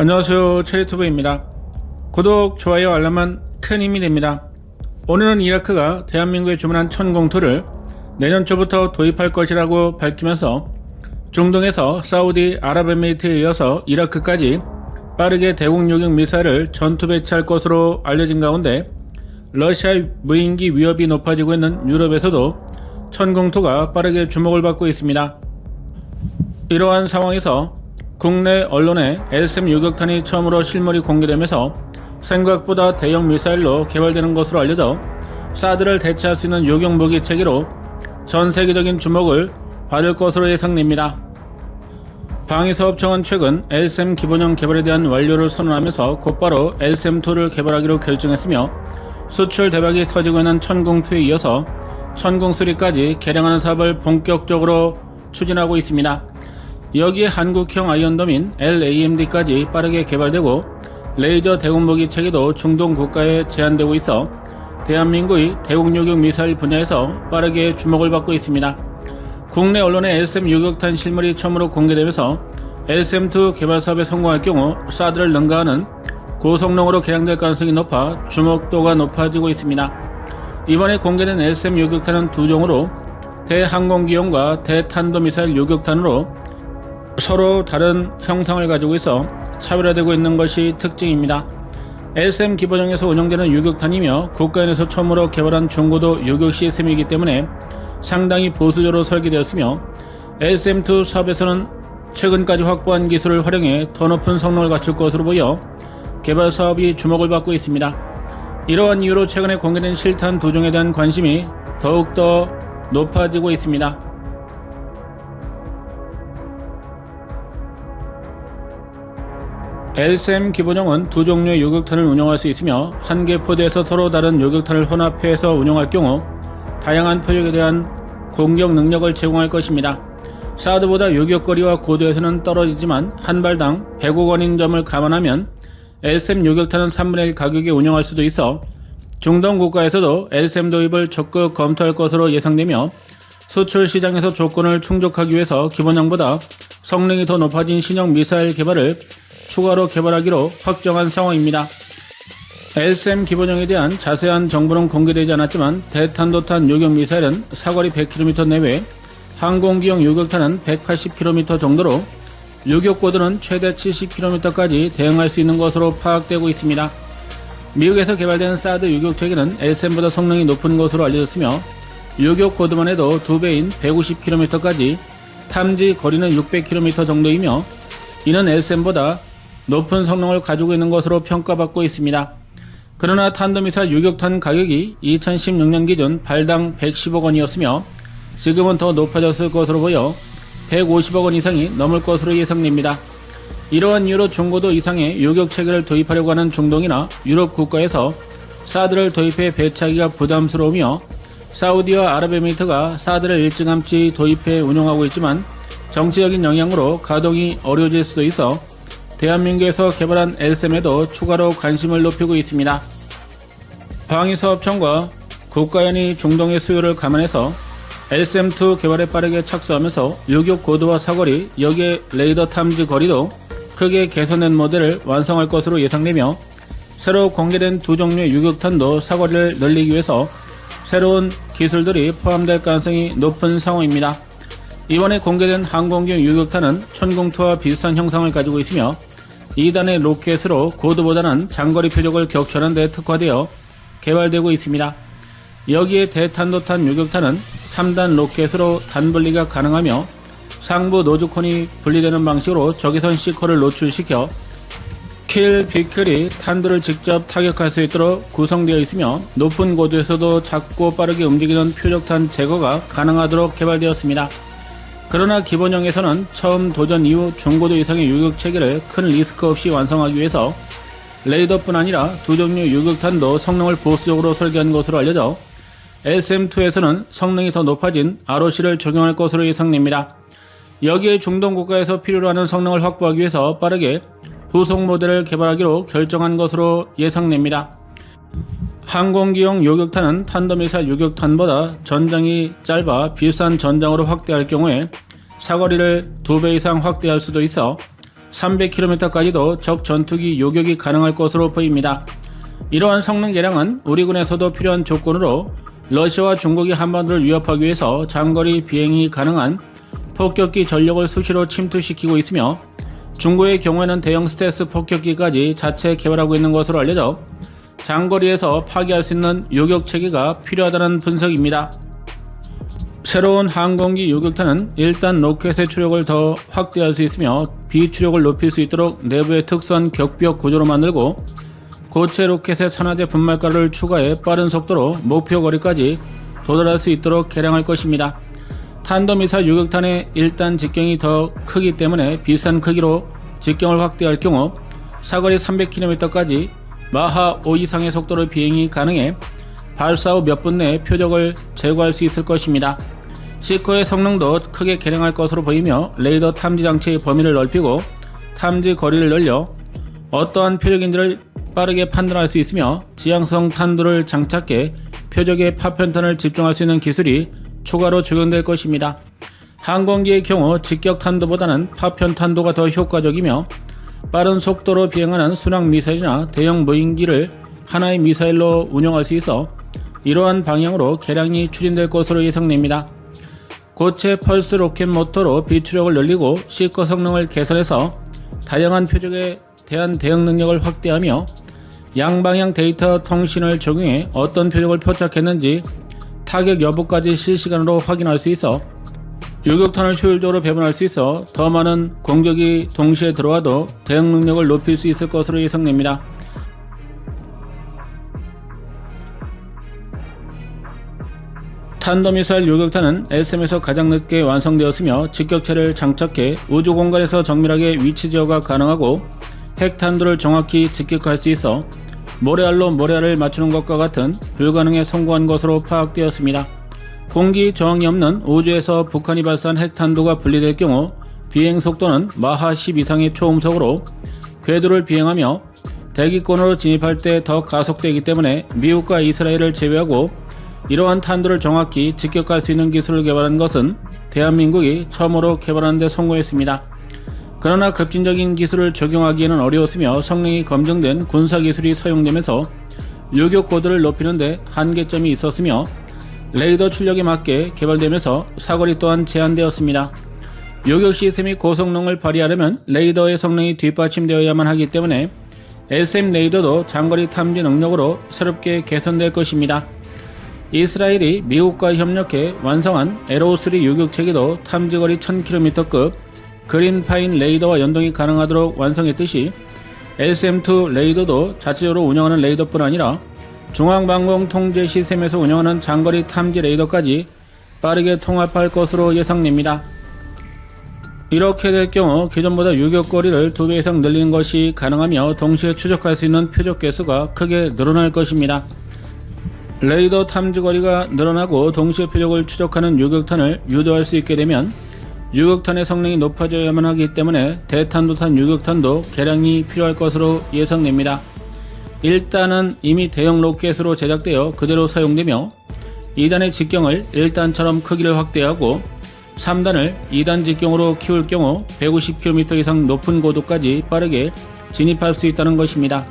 안녕하세요, 체리투브입니다. 구독, 좋아요, 알람은 큰 힘이 됩니다. 오늘은 이라크가 대한민국에 주문한 천공투를 내년 초부터 도입할 것이라고 밝히면서 중동에서 사우디 아랍에미리트에 이어서 이라크까지 빠르게 대공 요격 미사일을 전투 배치할 것으로 알려진 가운데 러시아의 무인기 위협이 높아지고 있는 유럽에서도 천공투가 빠르게 주목을 받고 있습니다. 이러한 상황에서 국내 언론에 LSM 요격탄이 처음으로 실물이 공개되면서 생각보다 대형 미사일로 개발되는 것으로 알려져 사드를 대체할 수 있는 요격 무기 체계로 전 세계적인 주목을 받을 것으로 예상됩니다. 방위사업청은 최근 LSM 기본형 개발에 대한 완료를 선언하면서 곧바로 LSM2를 개발하기로 결정했으며 수출 대박이 터지고 있는 천공2에 이어서 천공3까지 개량하는 사업을 본격적으로 추진하고 있습니다. 여기에 한국형 아이언돔인 LAMD까지 빠르게 개발되고 레이저 대공무기 체계도 중동 국가에 제한되고 있어 대한민국의 대공요격 미사일 분야에서 빠르게 주목을 받고 있습니다. 국내 언론의 LSM 요격탄 실물이 처음으로 공개되면서 LSM2 개발 사업에 성공할 경우 사드를 능가하는 고성능으로 개량될 가능성이 높아 주목도가 높아지고 있습니다. 이번에 공개된 LSM 요격탄은 두 종으로 대항공기용과 대탄도미사일 요격탄으로 서로 다른 형상을 가지고 있어 차별화되고 있는 것이 특징입니다. LSM 기본형에서 운영되는 요격탄이며 국가 내에서 처음으로 개발한 중고도 요격 시스템이기 때문에 상당히 보수적으로 설계되었으며 LSM2 사업에서는 최근까지 확보한 기술을 활용해 더 높은 성능을 갖출 것으로 보여 개발 사업이 주목을 받고 있습니다. 이러한 이유로 최근에 공개된 실탄 두 종에 대한 관심이 더욱더 높아지고 있습니다. LSM 기본형은 두 종류의 요격탄을 운용할 수 있으며 한 개 포대에서 서로 다른 요격탄을 혼합해서 운용할 경우 다양한 표적에 대한 공격 능력을 제공할 것입니다. 사드보다 요격거리와 고도에서는 떨어지지만 한 발당 100억 원인 점을 감안하면 LSM 요격탄은 3분의 1 가격에 운용할 수도 있어 중동 국가에서도 LSM 도입을 적극 검토할 것으로 예상되며 수출 시장에서 조건을 충족하기 위해서 기본형보다 성능이 더 높아진 신형 미사일 개발을 추가로 개발하기로 확정한 상황입니다. LSM 기본형에 대한 자세한 정보는 공개되지 않았지만 대탄도탄 요격 미사일은 사거리 100km 내외, 항공기용 요격탄은 180km 정도로 요격 고도는 최대 70km까지 대응할 수 있는 것으로 파악되고 있습니다. 미국에서 개발된 사드 요격 체계는 LSM보다 성능이 높은 것으로 알려졌으며 요격 고도만 해도 2배인 150km까지 탐지 거리는 600km 정도이며 이는 LSM보다 높은 성능을 가지고 있는 것으로 평가받고 있습니다. 그러나 탄도미사일 요격탄 가격이 2016년 기준 발당 110억 원이었으며 지금은 더 높아졌을 것으로 보여 150억 원 이상이 넘을 것으로 예상됩니다. 이러한 이유로 중고도 이상의 요격 체계를 도입하려고 하는 중동이나 유럽 국가에서 사드를 도입해 배치하기가 부담스러우며 사우디와 아랍에미리트가 사드를 일찌감치 도입해 운용하고 있지만 정치적인 영향으로 가동이 어려워질 수도 있어 대한민국에서 개발한 LSM에도 추가로 관심을 높이고 있습니다. 방위사업청과 국가연이 중동의 수요를 감안해서 LSM2 개발에 빠르게 착수하면서 요격 고도와 사거리, 여기에 레이더 탐지 거리도 크게 개선된 모델을 완성할 것으로 예상되며 새로 공개된 두 종류의 요격탄도 사거리를 늘리기 위해서 새로운 기술들이 포함될 가능성이 높은 상황입니다. 이번에 공개된 항공기용 요격탄은 천공2와 비슷한 형상을 가지고 있으며 2단의 로켓으로 고도보다는 장거리 표적을 격추하는 데 특화되어 개발되고 있습니다. 여기에 대탄도탄 요격탄은 3단 로켓으로 단분리가 가능하며 상부 노즈콘이 분리되는 방식으로 적외선 C코를 노출시켜 킬 비클이 탄두를 직접 타격할 수 있도록 구성되어 있으며 높은 고도에서도 작고 빠르게 움직이는 표적탄 제거가 가능하도록 개발되었습니다. 그러나 기본형에서는 처음 도전 이후 중고도 이상의 요격 체계를 큰 리스크 없이 완성하기 위해서 레이더뿐 아니라 두 종류 요격탄도 성능을 보수적으로 설계한 것으로 알려져 LSM2에서는 성능이 더 높아진 ROC를 적용할 것으로 예상됩니다. 여기에 중동 국가에서 필요로 하는 성능을 확보하기 위해서 빠르게 후속 모델을 개발하기로 결정한 것으로 예상됩니다. 항공기용 요격탄은 탄도미사일 요격탄보다 전장이 짧아 비싼 전장으로 확대할 경우에 사거리를 2배 이상 확대할 수도 있어 300km까지도 적 전투기 요격이 가능할 것으로 보입니다. 이러한 성능 개량은 우리 군에서도 필요한 조건으로 러시아와 중국이 한반도를 위협하기 위해서 장거리 비행이 가능한 폭격기 전력을 수시로 침투시키고 있으며 중국의 경우에는 대형 스텔스 폭격기까지 자체 개발하고 있는 것으로 알려져 장거리에서 파괴할 수 있는 요격 체계가 필요하다는 분석입니다. 새로운 항공기 요격탄은 일단 로켓의 추력을 더 확대할 수 있으며 비추력을 높일 수 있도록 내부의 특수한 격벽 구조로 만들고 고체 로켓의 산화제 분말가루를 추가해 빠른 속도로 목표 거리까지 도달할 수 있도록 개량할 것입니다. 탄도미사일 요격탄의 1단 직경이 더 크기 때문에 비슷한 크기로 직경을 확대할 경우 사거리 300km까지 마하 5 이상의 속도로 비행이 가능해 발사 후 몇 분 내에 표적을 제거할 수 있을 것입니다. 시커의 성능도 크게 개량할 것으로 보이며 레이더 탐지 장치의 범위를 넓히고 탐지 거리를 늘려 어떠한 표적인지를 빠르게 판단할 수 있으며 지향성 탄두를 장착해 표적의 파편탄을 집중할 수 있는 기술이 추가로 적용될 것입니다. 항공기의 경우 직격 탄두보다는 파편 탄두가 더 효과적이며 빠른 속도로 비행하는 순항 미사일이나 대형 무인기를 하나의 미사일로 운용할 수 있어 이러한 방향으로 개량이 추진될 것으로 예상됩니다. 고체 펄스 로켓 모터로 비추력을 늘리고 시커 성능을 개선해서 다양한 표적에 대한 대응 능력을 확대하며 양방향 데이터 통신을 적용해 어떤 표적을 포착했는지 타격 여부까지 실시간으로 확인할 수 있어 요격탄을 효율적으로 배분할 수 있어 더 많은 공격이 동시에 들어와도 대응 능력을 높일 수 있을 것으로 예상됩니다. 탄도미사일 요격탄은 SM에서 가장 늦게 완성되었으며 직격체를 장착해 우주 공간에서 정밀하게 위치 제어가 가능하고 핵탄두를 정확히 직격할 수 있어 모래알로 모래알을 맞추는 것과 같은 불가능에 성공한 것으로 파악되었습니다. 공기 저항이 없는 우주에서 북한이 발사한 핵탄두가 분리될 경우 비행 속도는 마하 10 이상의 초음속으로 궤도를 비행하며 대기권으로 진입할 때 더 가속되기 때문에 미국과 이스라엘을 제외하고 이러한 탄두를 정확히 직격할 수 있는 기술을 개발한 것은 대한민국이 처음으로 개발하는 데 성공했습니다. 그러나 급진적인 기술을 적용하기에는 어려웠으며 성능이 검증된 군사기술이 사용되면서 요격 고도를 높이는 데 한계점이 있었으며 레이더 출력에 맞게 개발되면서 사거리 또한 제한되었습니다. 요격 시스템이 고성능을 발휘하려면 레이더의 성능이 뒷받침되어야만 하기 때문에 SM 레이더도 장거리 탐지 능력으로 새롭게 개선될 것입니다. 이스라엘이 미국과 협력해 완성한 에로3 요격체계도 탐지거리 1000km급 그린파인 레이더와 연동이 가능하도록 완성했듯이 SM2 레이더도 자체적으로 운영하는 레이더뿐 아니라 중앙방공 통제 시스템에서 운영하는 장거리 탐지 레이더까지 빠르게 통합할 것으로 예상됩니다. 이렇게 될 경우 기존보다 요격거리를 2배 이상 늘리는 것이 가능하며 동시에 추적할 수 있는 표적 개수가 크게 늘어날 것입니다. 레이더 탐지거리가 늘어나고 동시에 표적을 추적하는 요격탄을 유도할 수 있게 되면 요격탄의 성능이 높아져야만 하기 때문에 대탄도탄 요격탄도 개량이 필요할 것으로 예상됩니다. 1단은 이미 대형 로켓으로 제작되어 그대로 사용되며 2단의 직경을 1단처럼 크기를 확대하고 3단을 2단 직경으로 키울 경우 150km 이상 높은 고도까지 빠르게 진입할 수 있다는 것입니다.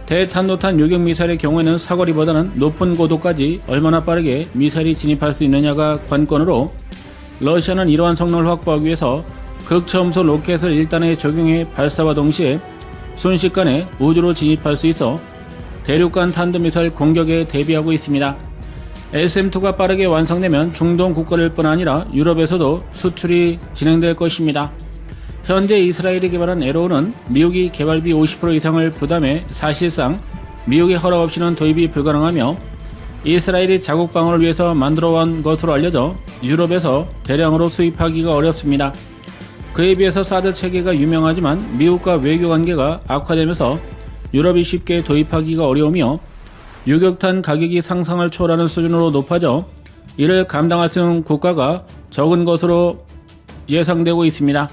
대탄도탄 요격 미사일의 경우에는 사거리보다는 높은 고도까지 얼마나 빠르게 미사일이 진입할 수 있느냐가 관건으로 러시아는 이러한 성능을 확보하기 위해서 극초음속 로켓을 1단에 적용해 발사와 동시에 순식간에 우주로 진입할 수 있어 대륙간 탄도미사일 공격에 대비하고 있습니다. SM2가 빠르게 완성되면 중동 국가들 뿐 아니라 유럽에서도 수출이 진행될 것입니다. 현재 이스라엘이 개발한 에로는 미국이 개발비 50% 이상을 부담해 사실상 미국의 허락 없이는 도입이 불가능하며 이스라엘이 자국 방어를 위해서 만들어온 것으로 알려져 유럽에서 대량으로 수입하기가 어렵습니다. 그에 비해서 사드 체계가 유명하지만 미국과 외교 관계가 악화되면서 유럽이 쉽게 도입하기가 어려우며 요격탄 가격이 상상을 초월하는 수준으로 높아져 이를 감당할 수 있는 국가가 적은 것으로 예상되고 있습니다.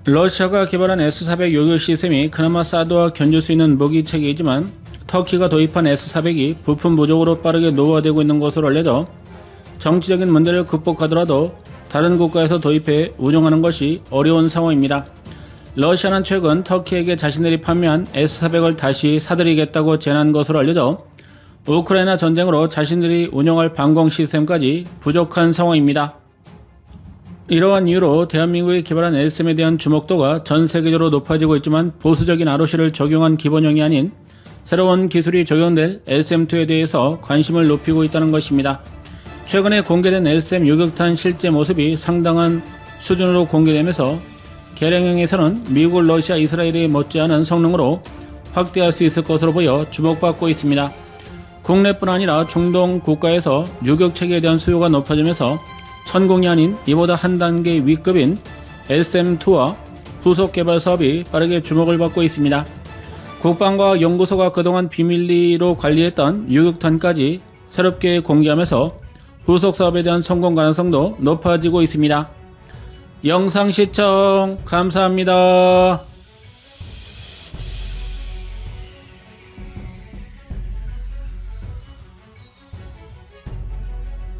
러시아가 개발한 S-400 요격 시스템이 그나마 사드와 견줄 수 있는 무기 체계이지만 터키가 도입한 S-400이 부품 부족으로 빠르게 노후화되고 있는 것으로 알려져 정치적인 문제를 극복하더라도 다른 국가에서 도입해 운영하는 것이 어려운 상황입니다. 러시아는 최근 터키에게 자신들이 판매한 S-400을 다시 사들이겠다고 제안한 것으로 알려져 우크라이나 전쟁으로 자신들이 운영할 방공 시스템까지 부족한 상황입니다. 이러한 이유로 대한민국이 개발한 LSM에 대한 주목도가 전 세계적으로 높아지고 있지만 보수적인 ROC를 적용한 기본형이 아닌 새로운 기술이 적용될 LSM-2에 대해서 관심을 높이고 있다는 것입니다. 최근에 공개된 LSM 요격탄 실제 모습이 상당한 수준으로 공개되면서 개량형에서는 미국, 러시아, 이스라엘이 못지않은 성능으로 확대할 수 있을 것으로 보여 주목받고 있습니다. 국내뿐 아니라 중동 국가에서 요격체계에 대한 수요가 높아지면서 천공이 아닌 이보다 한 단계 위급인 LSM-2와 후속 개발 사업이 빠르게 주목을 받고 있습니다. 국방과학연구소가 그동안 비밀리로 관리했던 요격탄까지 새롭게 공개하면서 후속 사업에 대한 성공 가능성도 높아지고 있습니다. 영상 시청 감사합니다.